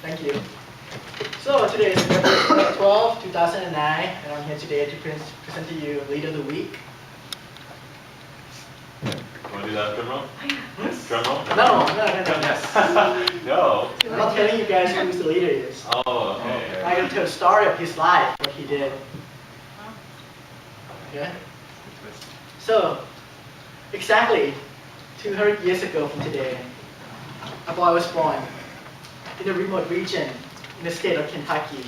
Thank you. So today is February 12, 2009, and I'm here today to present to you Leader of the Week. Want to do that drum roll? Hmm? Drum roll? No. Yes. No. I'm not telling you guys who the leader is. Oh, okay. I'm going to tell the story of his life, what he did. Okay? So, exactly 200 years ago from today, a boy was born in a remote region in the state of Kentucky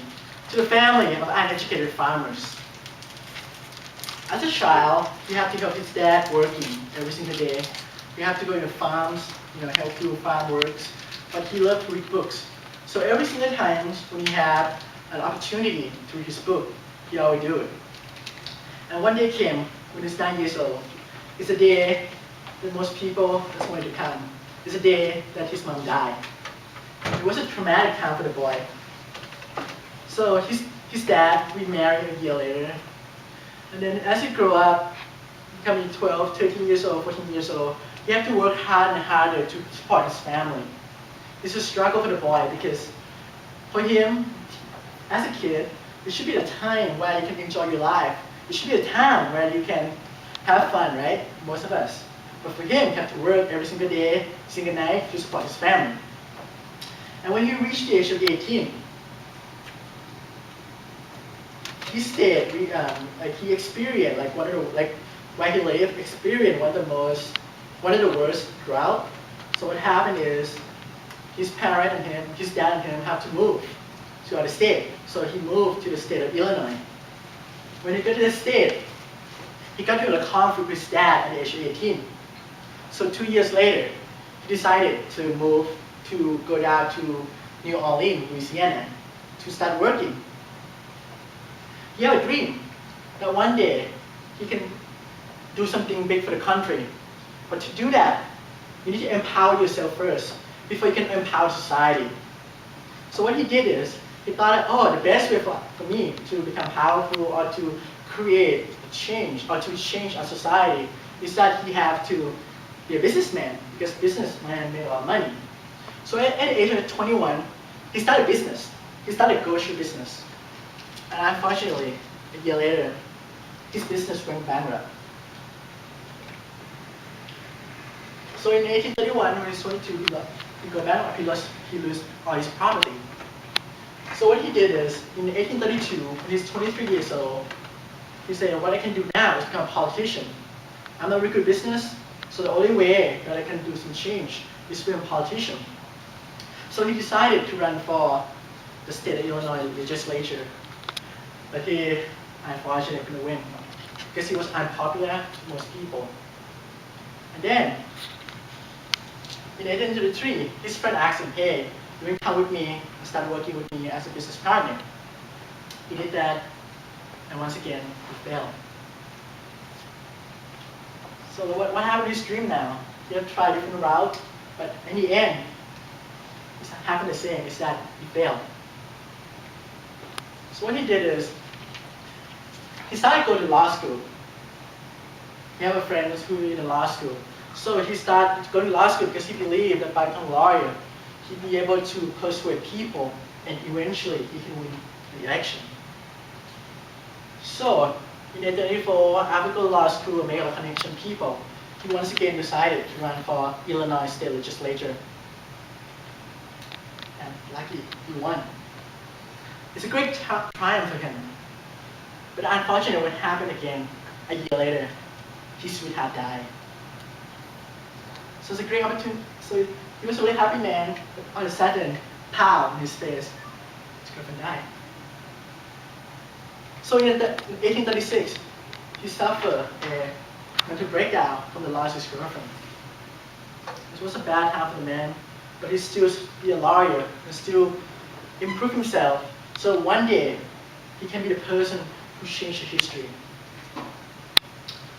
to a family of uneducated farmers. As a child, you have to help his dad working every single day. You have to go to the farms, help do farm works. But he loved to read books. So every single time when he had an opportunity to read his book, he always do it. And one day came when he's 9 years old. It's a day that most people just wanted to come. It's a day that his mom died. It was a traumatic time for the boy. So his dad remarried a year later. And then as he grew up, becoming 12, 13 years old, 14 years old, he had to work hard and harder to support his family. It's a struggle for the boy because for him, as a kid, it should be a time where you can enjoy your life. It should be a time where you can have fun, right? Most of us. But for him, he had to work every single day, single night to support his family. And when he reached the age of 18, he stayed, he experienced, where he lived, experienced one of the worst drought. So what happened is, his parent and him, his dad and him have to move to other state. So he moved to the state of Illinois. When he got to the state, he got into a conflict with his dad at the age of 18. So 2 years later, he decided to move to go down to New Orleans, Louisiana, to start working. He had a dream that one day he can do something big for the country. But to do that, you need to empower yourself first before you can empower society. So what he did is, he thought, the best way for me to become powerful or to create a change or to change our society is that he have to be a businessman, because businessman made a lot of money. So at the age of 21, he started business. He started a grocery business. And unfortunately, a year later, his business went bankrupt. So in 1831, when he was 22, he got bankrupt. He lost all his property. So what he did is, in 1832, when he's 23 years old, he said, what I can do now is become a politician. I'm not very good at business, so the only way that I can do some change is to become a politician. So he decided to run for the state of Illinois legislature. But he, unfortunately, couldn't win because he was unpopular to most people. And then, in 1833, his friend asked him, hey, you want to come with me and start working with me as a business partner? He did that, and once again, he failed. So what happened to his dream now? He had to try a different route, but in the end, it happened the same, is that he failed. So what he did is, he started going to law school. He had a friend who was in law school. So he started going to law school because he believed that by becoming a lawyer, he'd be able to persuade people and eventually he can win the election. So in 1834, after going to law school and made a connection with people, he once again decided to run for Illinois state legislature. And luckily, he won. It's a great triumph for him. But unfortunately, what happened again, a year later, his sweetheart died. So it's a great opportunity. So he was a really happy man, but all of a sudden, pow in his face, his girlfriend died. So in 1836, he suffered a mental breakdown from the loss of his girlfriend. It was a bad time for the man, but he still be a lawyer and still improve himself. So one day, he can be the person who changed the history.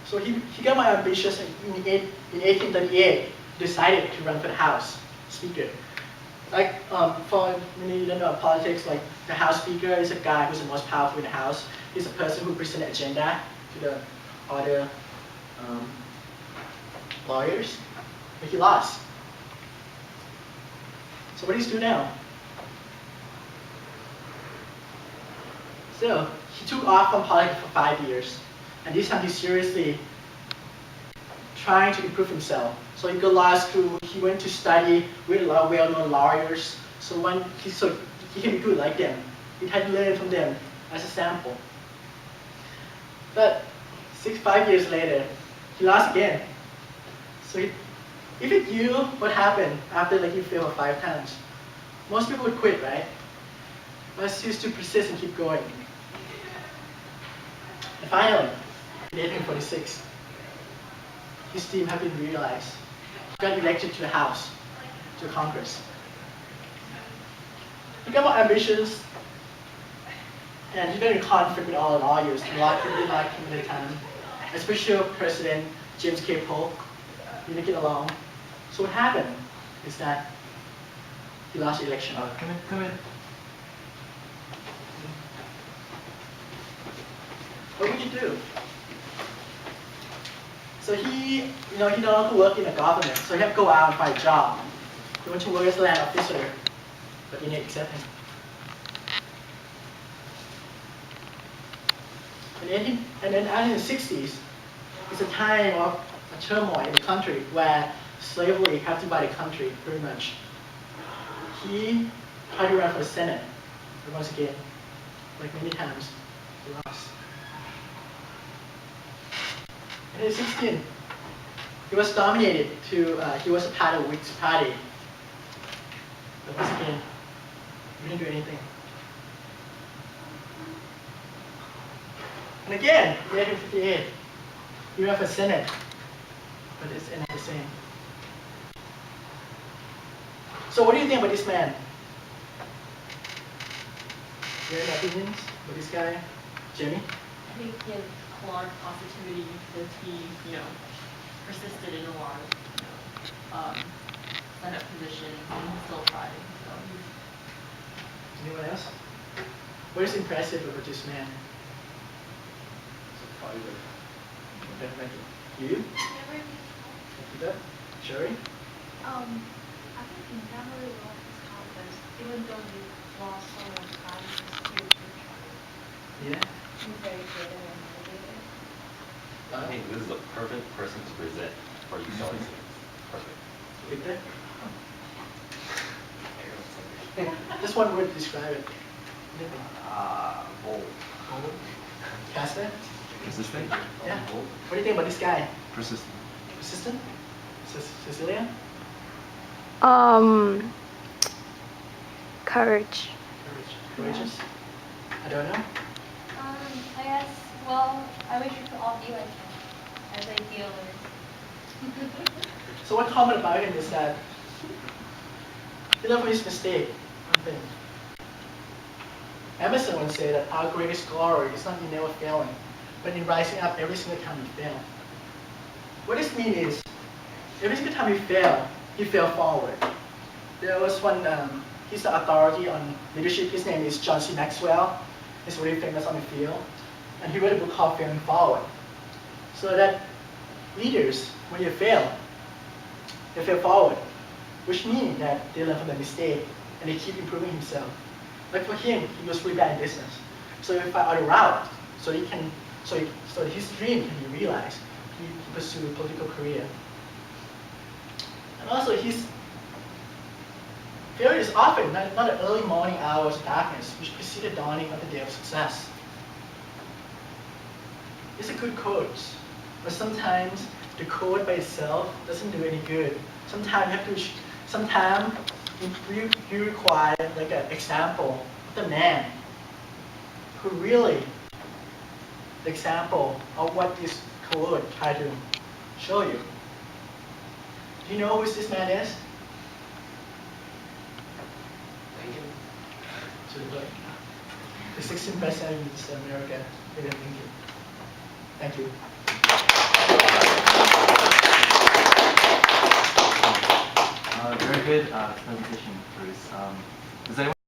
So he got more ambitious in 1838, decided to run for the House Speaker. For many you don't know politics, like the House Speaker is a guy who's the most powerful in the House. He's a person who presents the agenda to the other lawyers, but he lost. So what does he do now? So he took off from politics for 5 years, and this time he's seriously trying to improve himself. So he go to law school. He went to study with a lot of well-known lawyers. So he can be good like them. He tried to learn from them as a sample. But 5 years later, he lost again. So if it's you, what happened after you fail 5 times? Most people would quit, right? But he used to persist and keep going. And finally, in 1846, his dream had been realized. He got elected to the House, to Congress. He got more ambitious, and he got in conflict with all the lawyers. A lot of people didn't like him at the time, especially President James K. Polk. He didn't get along. So what happened is that he lost the election. Come in. What would you do? So he no longer work in the government, so he had to go out and find a job. He went to work as a land officer, but they didn't accept him. And then in the 60s, it's a time of a turmoil in the country where slavery had to buy the country pretty much. He tried to run for the Senate, but once again, like many times, he lost. In 2016, he was nominated he was a part of the Whigs party. But once again, he didn't do anything. And again, in 1858, he ran for Senate, but it's ended the same. So what do you think about this man? Do you have any opinions about this guy, Jimmy? I think he had a lot of positivity because he, persisted in a lot of, Senate positions and he's still trying. So Anyone else? What is impressive about this man? Okay, thank you. You? Never Sherry? I think he never really lost his confidence, even though he lost so much time, he still tried. Yeah? He's very good and motivated. I think this is a perfect person to present for you solid students. Perfect. Victor? Just one word to describe it. Anything? Bold. Bold? Casper? Persistent? Yeah. Bold. What do you think about this guy? Persistent. Persistent? Cecilia? Courage. Courageous? I don't know. I guess, I wish we could all be like him, as idealists. So what common about him is that he learned from his mistake, one thing. Emerson once said that our greatest glory is not in never failing, but in rising up every single time we fail. What this means is, every single time he fell forward. There was one, he's the authority on leadership. His name is John C. Maxwell. He's really famous on the field. And he wrote a book called Failing Forward. So that leaders, when they fail forward, which means that they learn from their mistake and they keep improving himself. Like for him, he was really bad in business. So he found other route so his dream can be realized. He pursued a political career. And also his failure is often not the early morning hours of darkness, which precede the dawning of the day of success. It's a good quote, but sometimes the quote by itself doesn't do any good. Sometimes you require like an example of the man who really the example of what this quote tried to show you. Do you know who this man is? The 16th president of America, Abraham Lincoln. Thank you. Very good presentation, Bruce. Does anyone